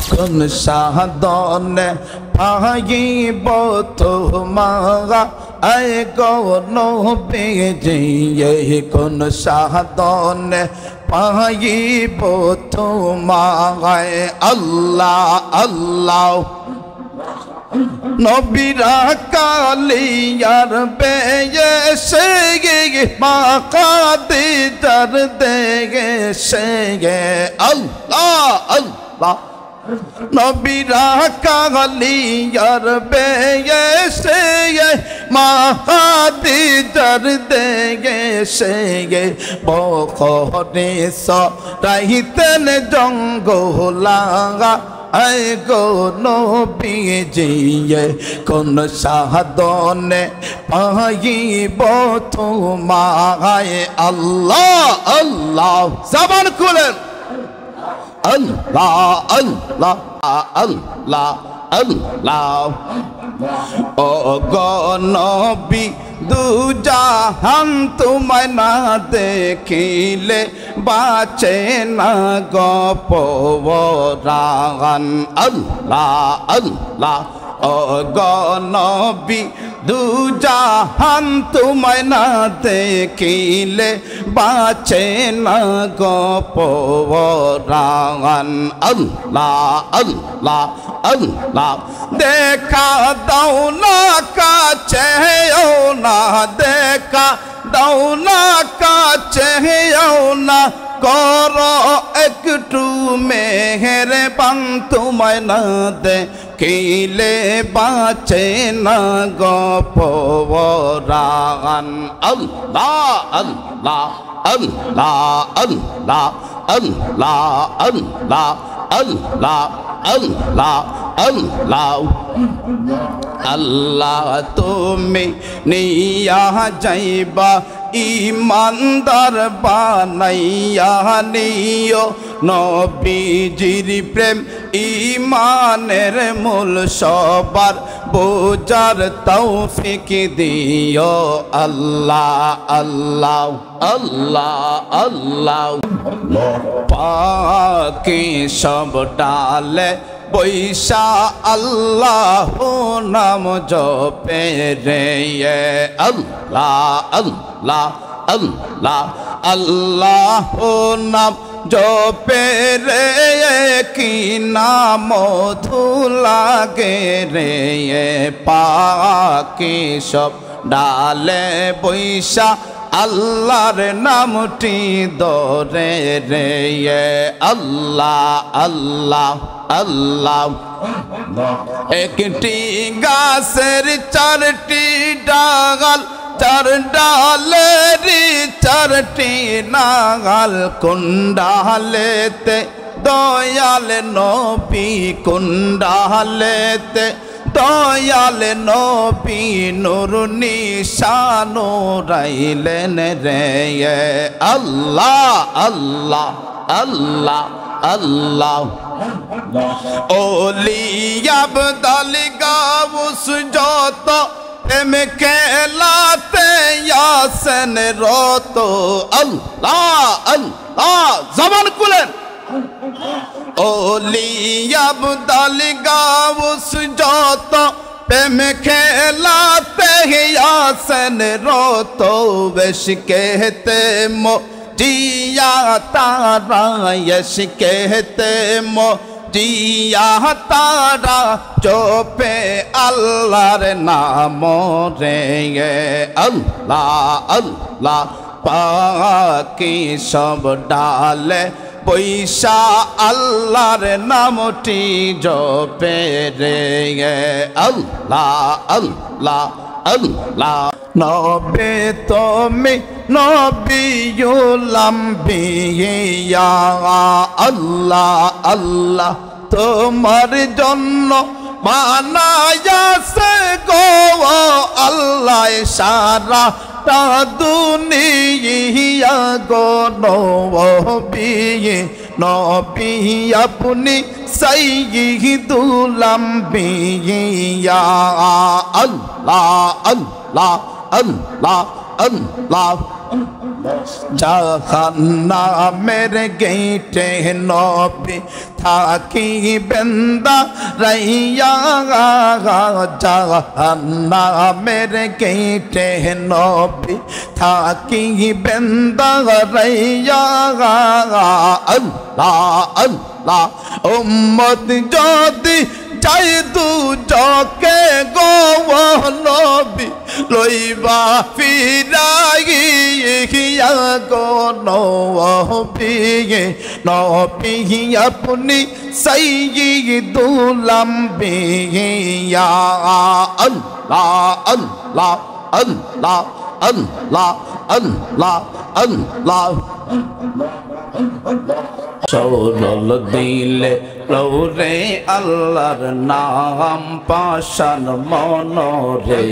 কোন সাধনে পাইব তোমায় গো নবীজি কোন সাধনে পাইব তোমায় আল্লাহ আল্লাহ নবীরা কালিয়ার বেয়েছে মা খাদিজার দেশে আল্লাহ আল্লাহ নবীরা কালিয়ার বেয়েছে মা খাদিজার দেশে বখরে সরাইতেন জঙ্গলা আয় গো নবীজি কোন সাধনে পাইব তোমায় আল্লাহ আল্লাহ জবান খুলেন আল্লাহ আল্লাহ আল্লাহ আল্লাহ ও গো নবী দুজাহান তোমায় না দেখিলে বাঁচে না গো পরাণ আল্লাহ আল্লাহ ও গো নবী দুজাহান তোমায় না দেখিলে বাঁচে না গো পরাণ আল্লাহ আল্লাহ আল্লাহ দেখা দাও না কাছেও না দেখা দাও না কাছেও না করো একটু মেহেরবান তোমায় না দেখিলে বাঁচে না গো পরাণ আল্লাহ আল্লাহ আল্লাহ আল্লাহ আল্লাহ আল্লাহ আল্লাহ আল্লাহ আল্লাহ আল্লাহ তুমি নিয়া যাইবা ইমানদার বানাইয়া নিও নবীজির প্রেম ইমানের মূল সবার বোঝার তৌফিক দিও আল্লাহ আল্লাহ আল্লাহ আল্লাহ পাকে সব ডালে বৈশা আল্লাহ নাম জপে রে আল্লাহ আল্লাহ আল্লাহ আল্লাহ নাম জপে রে কি নাম মধু লাগে রে পাকে সব ডালে বৈশা আল্লাহর নামটি দরে রে আল্লাহ আল্লাহ আল্লাহ একটি গাছের চারটি ডাল চার ডালের চারটি নাগাল কুণ্ডালেতে দয়াল নবী কুণ্ডালেতে দয়াল নবী নূর নিশানো রাইলেন রে আল্লাহ আল্লাহ আল্লাহ আল্লাহ ওলি আবদাল গাউস যত এম খেলাতে ইয়াসেন রত আল্লাহ আল্লাহ জবান খুলেন ওলি আবদাল গাউস যত প্রেম খেলাতে ইয়াসেন রত বেশ कहते মো जिया तारा यश कहते मो जिया तारा चोपे अल्लाह नाम रे अल्लाह अल्लाह पाकी सब डाले पैसा अल्लाहर नामटी जपे रे अल्लाह अल्लाह अल्लाह नबी तुमी नबीयुल अंबिया अल्लाह अल्लाह तुम्हार जन्नो बानायासे गो अल्लाह सारा ता दुनिया गो नबी नबी अपनी सय्यिदुल अंबिया अल्लाह अल्लाह अल्लाह अल्लाह জাহান্নামের গেটে নবী থাকিবেন দাঁড়াইয়া জাহান্নামের গেটে নবী থাকিবেন দাঁড়াইয়া আল্লাহ আল্লাহ উম্মত যদি চাই তু চকে গো নবী লইবা ফিরাইয়া গো নবী নবী আপনি সাইয়্যিদুল আম্বিয়া আল্লাহ আল্লাহ আল্লাহ আল্লাহ আল্লাহ আল্লাহ সরল দিলে লৌরে আল্লাহর নাম পাশান মনরে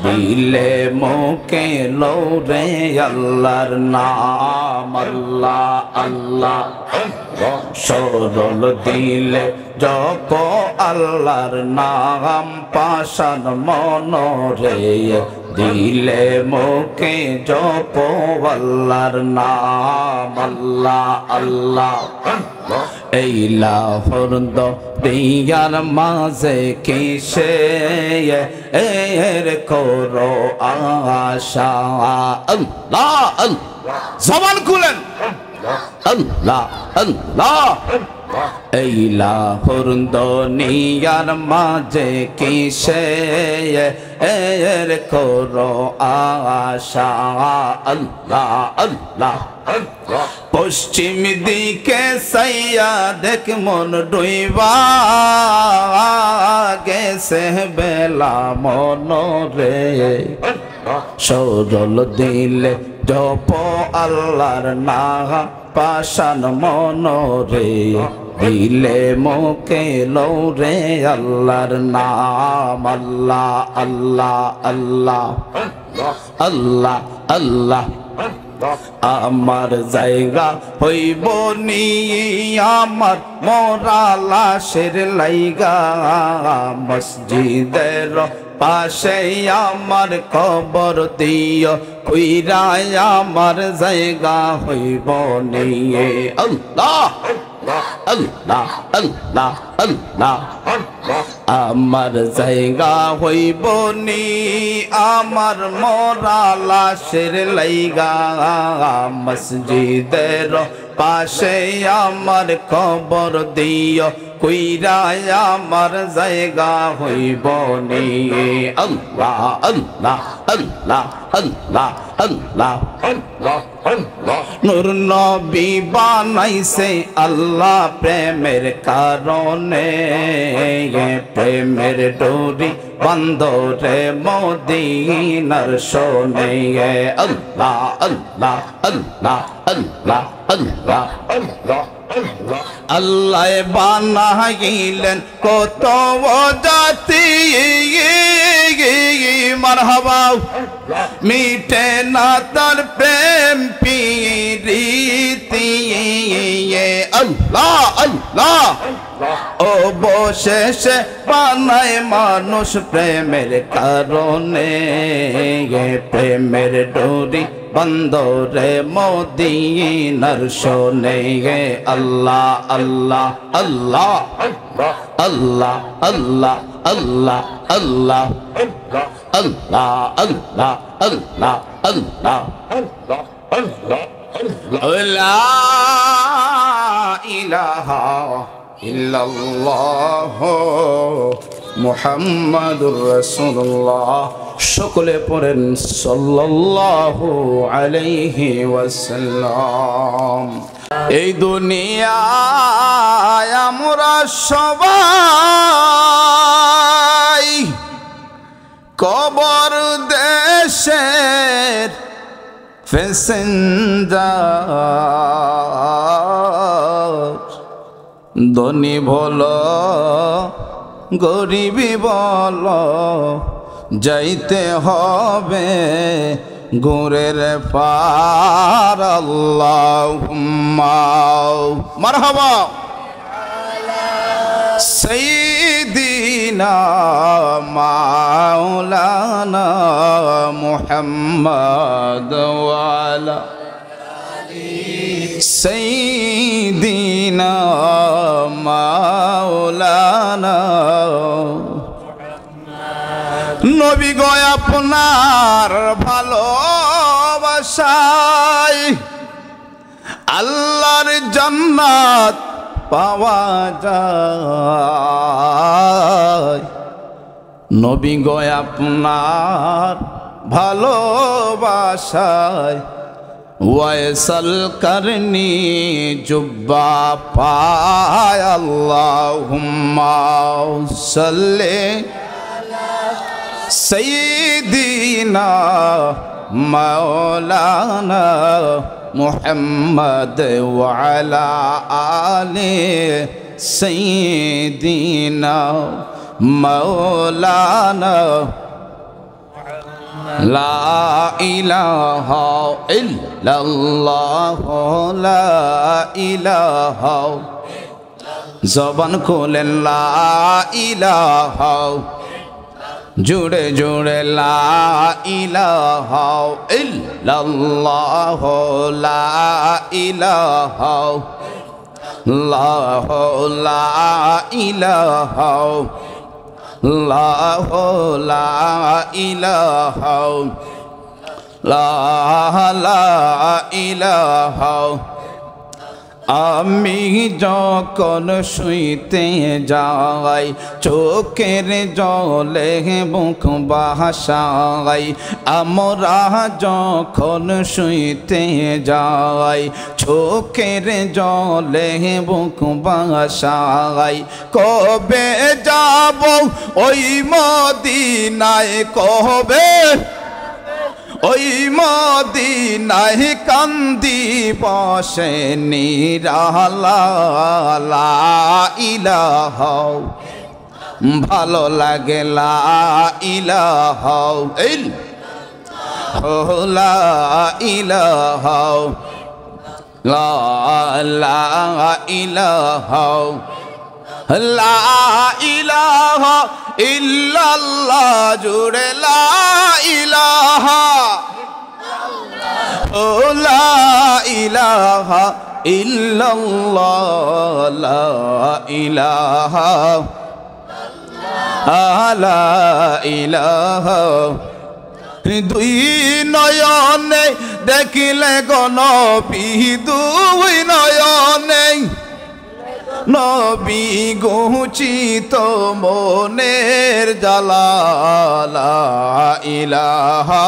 দিলে মুখে লৌরে আল্লাহর নাম আল্লাহ আল্লাহ সরল দিলে জপ আল্লাহর নাম পাশান মনরে দিলে মুখে জপ আল্লাহর নাম আল্লাহ আল্লাহ এই লাহোর দিয়ার মাঝে কিসে এর করো আশা আল্লাহ আল্লাহ জবান খুলেন আল্লাহ আল্লাহ এই লাহোর দুনিয়ার মাঝে কিসে এর করো আশা আল্লাহ আল্লাহ পশ্চিম দিকে সাইয়া দেখ মন ডুইবা গেছে বেলা মনরে সরল দিলে জপ আল্লাহর নাম পাশান মনরে দিলে মুখে লৌরে আল্লাহর নাম আল্লাহ আল্লাহ আল্লাহ আল্লাহ আল্লাহ আমার জায়গা হইব নি আমার মোরা লাশের লাইগা মসজিদের পাশে আমার কবর দিও কইরা আমার জায়গা হইব নি আল্লাহ আল্লাহ আল্লাহ আল্লাহ আমার জায়গা হইব নি আমার মোরা লাশের লাইগা মসজিদের পাশে আমার কবর দিও কইরা আমার জায়গা হইব নি আল্লাহ আল্লাহ আল্লাহ আল্লাহ আল্লাহ আল্লাহ নূর নবী বানাইছে আল্লাহ প্রেমের কারণে প্রেমের ডোরি বন্দরে মদিনার শোনে আল্লাহ আল্লাহ আল্লাহ আল্লাহ আল্লাহ আল্লাহ আল্লাহ বানাইলেন কত জাতি মারহাবা মিটে না তার প্রেম প্রীতি আল্লাহ আল্লাহ অবশেষে বানায় মানুষ প্রেমের কারণে প্রেমের ডোরি বন্দরে মদিনার শোনে আল্লাহ আল্লাহ আল্লাহ আল্লাহ আল্লাহ আল্লাহ আল্লাহ আল্লাহ আল্লাহ আল্লাহ আল্লাহ লা ইলাহা ইল্লাল্লাহ মুহাম্মাদুর রাসূলুল্লাহ সকলে পড়েন সাল্লাল্লাহু আলাইহি ওয়াসাল্লাম এই দুনিয়ায় আমরা সবাই কবর দেশের প্যাসেঞ্জার ধনী বলো গরিবি বলো যাইতে হবে গুরের পার আল্লাহুম্মা মারহাবা সাইয়্যিদিনা মাওলানা মুহাম্মদ ওয়া আলা সাইয়্যিদিনা মাওলানা নবী গো আপনার ভালোবাসায় আল্লাহর জান্নাত পাওয়া যায় নবী গো আপনার ভালোবাসায় ওয়াইসাল করনি জুব্বা পায় আল্লাহুম্মা সাল্লি সাইয়্যিদিনা মাওলানা মুহাম্মদ ওয়া আলা আলি সাইয়্যিদিনা মাওলানা লা ইলাহা ইল্লাল্লাহ লা ইলাহা জবান খোলেন লা ইলাহা জুড়ে জুড়ে লা ইলাহা ইল্লাল্লাহ লা ইলাহা লা ইলাহা লা ইলাহা লা ইলাহা আমি যখন শুইতে যাই চোখের জলে বুক ভাসাই আমরা যখন শুইতে যাই চোখের জলে বুক ভাসাই কবে যাব ওই মদিনায় কবে ওই মদিনায় কান্দি বসে নিরালা লা ইলাহা ভালো লাগে লা ইলাহা লা ইলাহা লা ইলাহা লা ইলাহা ইল্লাল্লাহ জুড়ে লা ইলাহা লা ইলাহা ইল্লাল্লাহ লা ইলাহা লা ইলাহা দুই নয়নে দেখিলে গনবী দুই নয়নে নবী গুচিত মনের জ্বালা লা ইলাহা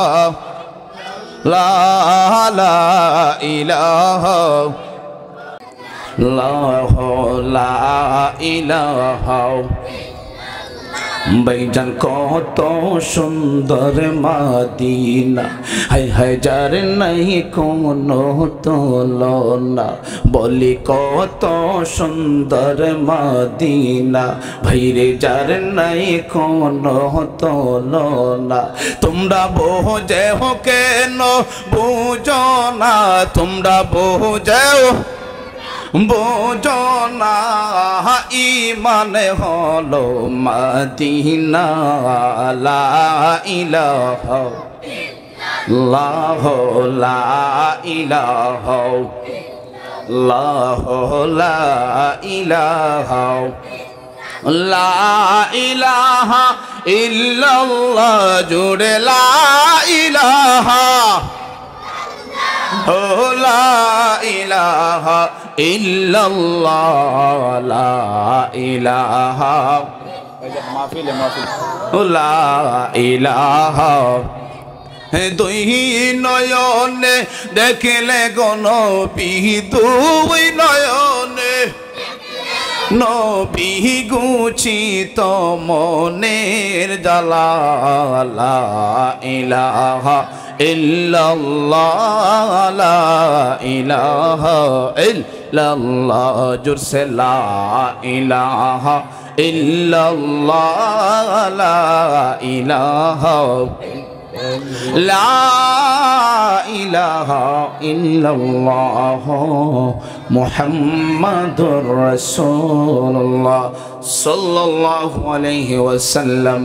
লা ইলাহা লা ইলাহা ভাইজান কত সুন্দর মদিনা হায় হায় যার নাই কোনো তুলনা বলি কত সুন্দর মদিনা ভাইরে যার নাই কোনো তুলনা তোমরা বোঝে হো কেন বুঝো না তোমরা বোঝেও বোঝো না ঈমান হলো মদিনা লা ইলাহা ইল্লাল্লাহ লা ইলাহা লা ইলাহা লা ইলাহা ইল্লাল্লাহ জুড়ে লা ইলাহা লা ইলাহা ইল্লাল্লাহ লা ইলাহা লা ইলাহা দুই নয়নে দেখলে গনবী দুই নয়নে নবী গুচিত মনের জ্বালা লা ইলাহা ইল্লাল্লাহ লা ইলাহা ইল্লাল্লাহ জুরসে লা ইলাহা ইল্লাল্লাহ লা ইলাহা লা ইলাহা ইল্লাল্লাহ মুহাম্মাদুর রাসূলুল্লাহ সাল্লাল্লাহু আলাইহি ওয়াসাল্লাম।